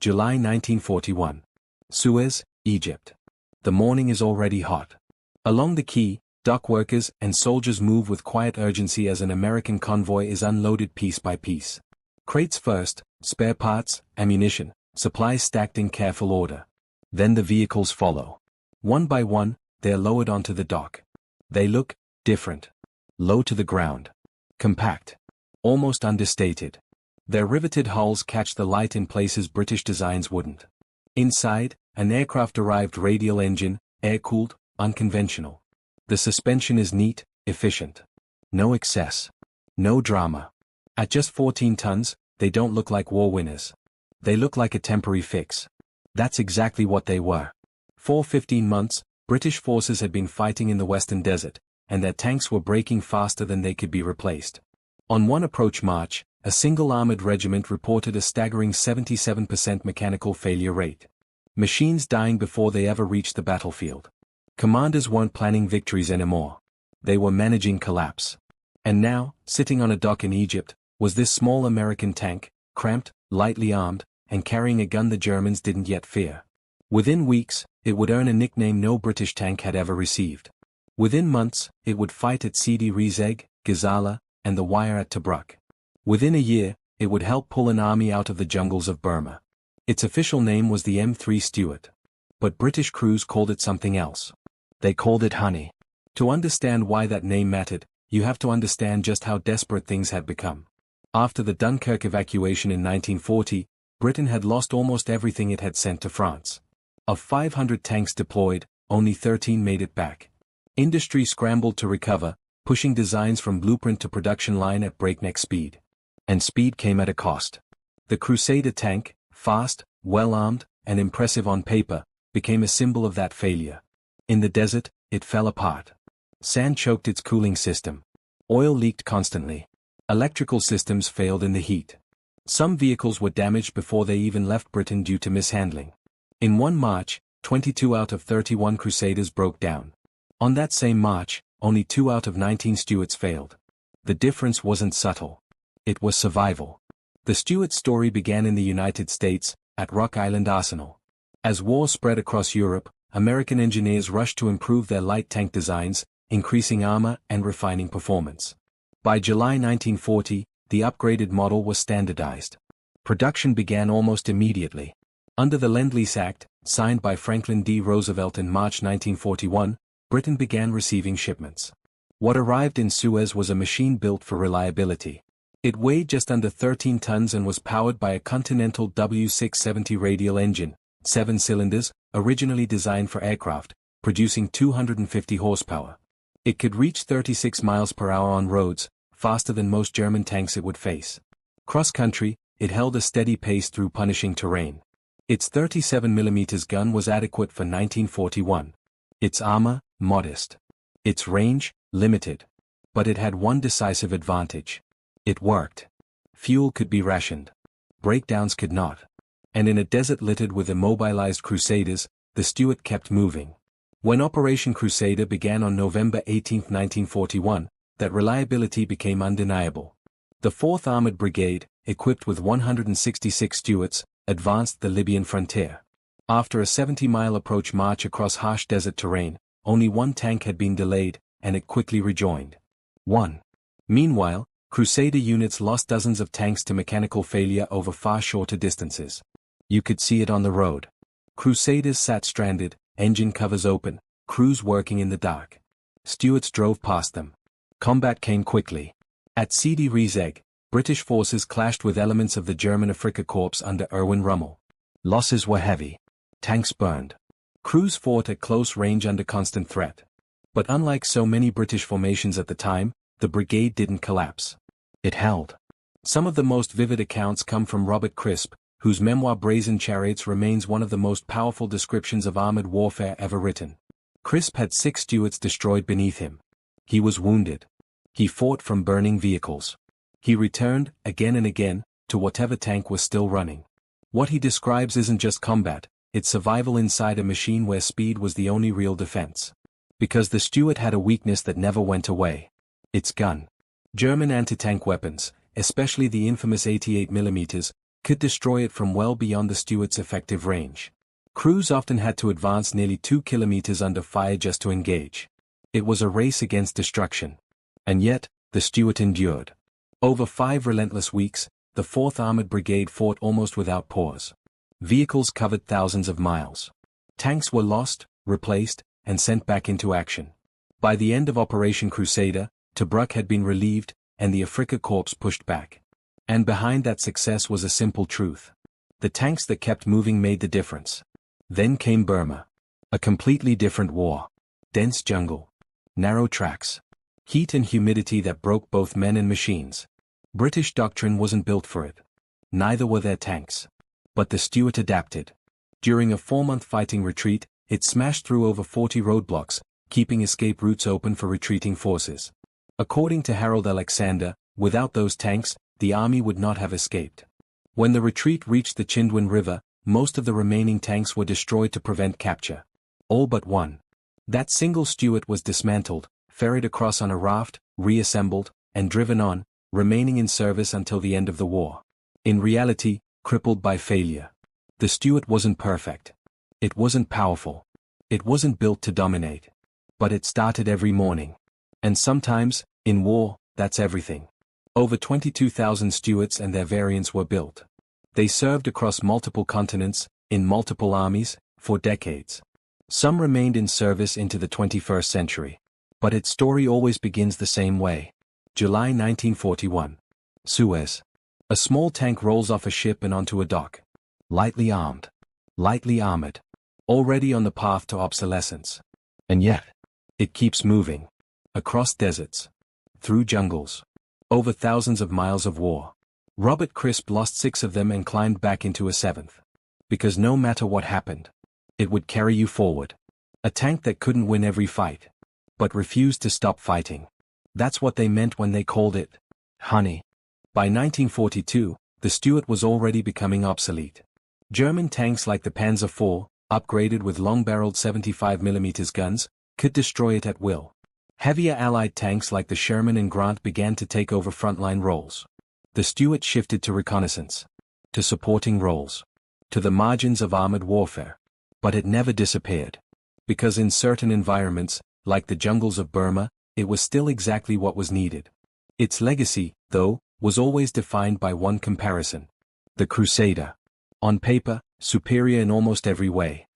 July 1941. Suez, Egypt. The morning is already hot. Along the quay, dock workers and soldiers move with quiet urgency as an American convoy is unloaded piece by piece. Crates first, spare parts, ammunition, supplies stacked in careful order. Then the vehicles follow. One by one, they are lowered onto the dock. They look different. Low to the ground. Compact. Almost understated. Their riveted hulls catch the light in places British designs wouldn't. Inside, an aircraft-derived radial engine, air-cooled, unconventional. The suspension is neat, efficient. No excess. No drama. At just 14 tons, they don't look like war winners. They look like a temporary fix. That's exactly what they were. For 15 months, British forces had been fighting in the Western Desert, and their tanks were breaking faster than they could be replaced. On one approach march, a single armored regiment reported a staggering 77% mechanical failure rate. Machines dying before they ever reached the battlefield. Commanders weren't planning victories anymore. They were managing collapse. And now, sitting on a dock in Egypt, was this small American tank, cramped, lightly armed, and carrying a gun the Germans didn't yet fear. Within weeks, it would earn a nickname no British tank had ever received. Within months, it would fight at Sidi Rezegh, Gazala, and the Wire at Tobruk. Within a year, it would help pull an army out of the jungles of Burma. Its official name was the M3 Stuart. But British crews called it something else. They called it Honey. To understand why that name mattered, you have to understand just how desperate things had become. After the Dunkirk evacuation in 1940, Britain had lost almost everything it had sent to France. Of 500 tanks deployed, only 13 made it back. Industry scrambled to recover, pushing designs from blueprint to production line at breakneck speed. And speed came at a cost. The Crusader tank, fast, well-armed, and impressive on paper, became a symbol of that failure. In the desert, it fell apart. Sand choked its cooling system. Oil leaked constantly. Electrical systems failed in the heat. Some vehicles were damaged before they even left Britain due to mishandling. In one march, 22 out of 31 Crusaders broke down. On that same march, only 2 out of 19 Stuarts failed. The difference wasn't subtle. It was survival. The Stuart story began in the United States, at Rock Island Arsenal. As war spread across Europe, American engineers rushed to improve their light tank designs, increasing armor and refining performance. By July 1940, the upgraded model was standardized. Production began almost immediately. Under the Lend-Lease Act, signed by Franklin D. Roosevelt in March 1941, Britain began receiving shipments. What arrived in Suez was a machine built for reliability. It weighed just under 13 tons and was powered by a Continental W670 radial engine, 7 cylinders, originally designed for aircraft, producing 250 horsepower. It could reach 36 miles per hour on roads, faster than most German tanks it would face. Cross-country, it held a steady pace through punishing terrain. Its 37mm gun was adequate for 1941. Its armor, modest. Its range, limited. But it had one decisive advantage. It worked. Fuel could be rationed. Breakdowns could not. And in a desert littered with immobilized Crusaders, the Stuart kept moving. When Operation Crusader began on November 18, 1941, that reliability became undeniable. The 4th Armored Brigade, equipped with 166 Stuarts, advanced the Libyan frontier. After a 70-mile approach march across harsh desert terrain, only one tank had been delayed, and it quickly rejoined. 1. Meanwhile, Crusader units lost dozens of tanks to mechanical failure over far shorter distances. You could see it on the road. Crusaders sat stranded, engine covers open, crews working in the dark. Stuarts drove past them. Combat came quickly. At Sidi Rezegh, British forces clashed with elements of the German Afrika Korps under Erwin Rommel. Losses were heavy. Tanks burned. Crews fought at close range under constant threat. But unlike so many British formations at the time, the brigade didn't collapse. It held. Some of the most vivid accounts come from Robert Crisp, whose memoir Brazen Chariots remains one of the most powerful descriptions of armored warfare ever written. Crisp had 6 Stuarts destroyed beneath him. He was wounded. He fought from burning vehicles. He returned, again and again, to whatever tank was still running. What he describes isn't just combat, it's survival inside a machine where speed was the only real defense. Because the Stuart had a weakness that never went away. Its gun. German anti-tank weapons, especially the infamous 88mm, could destroy it from well beyond the Stuart's effective range. Crews often had to advance nearly 2 kilometers under fire just to engage. It was a race against destruction. And yet, the Stuart endured. Over 5 relentless weeks, the 4th Armored Brigade fought almost without pause. Vehicles covered thousands of miles. Tanks were lost, replaced, and sent back into action. By the end of Operation Crusader, Tobruk had been relieved, and the Afrika Korps pushed back. And behind that success was a simple truth. The tanks that kept moving made the difference. Then came Burma. A completely different war. Dense jungle. Narrow tracks. Heat and humidity that broke both men and machines. British doctrine wasn't built for it. Neither were their tanks. But the Stuart adapted. During a 4-month fighting retreat, it smashed through over 40 roadblocks, keeping escape routes open for retreating forces. According to Harold Alexander, without those tanks, the army would not have escaped. When the retreat reached the Chindwin River, most of the remaining tanks were destroyed to prevent capture. All but one. That single Stuart was dismantled, ferried across on a raft, reassembled, and driven on, remaining in service until the end of the war. In reality, crippled by failure. The Stuart wasn't perfect. It wasn't powerful. It wasn't built to dominate. But it started every morning. And sometimes, in war, that's everything. Over 22,000 Stuarts and their variants were built. They served across multiple continents, in multiple armies, for decades. Some remained in service into the 21st century. But its story always begins the same way. July 1941. Suez. A small tank rolls off a ship and onto a dock. Lightly armed. Lightly armored. Already on the path to obsolescence. And yet, it keeps moving. Across deserts. Through jungles. Over thousands of miles of war. Robert Crisp lost 6 of them and climbed back into a 7th. Because no matter what happened, it would carry you forward. A tank that couldn't win every fight, but refused to stop fighting. That's what they meant when they called it honey. By 1942, the Stuart was already becoming obsolete. German tanks like the Panzer IV, upgraded with long-barreled 75mm guns, could destroy it at will. Heavier Allied tanks like the Sherman and Grant began to take over frontline roles. The Stuart shifted to reconnaissance. To supporting roles. To the margins of armored warfare. But it never disappeared. Because in certain environments, like the jungles of Burma, it was still exactly what was needed. Its legacy, though, was always defined by one comparison. The Crusader. On paper, superior in almost every way.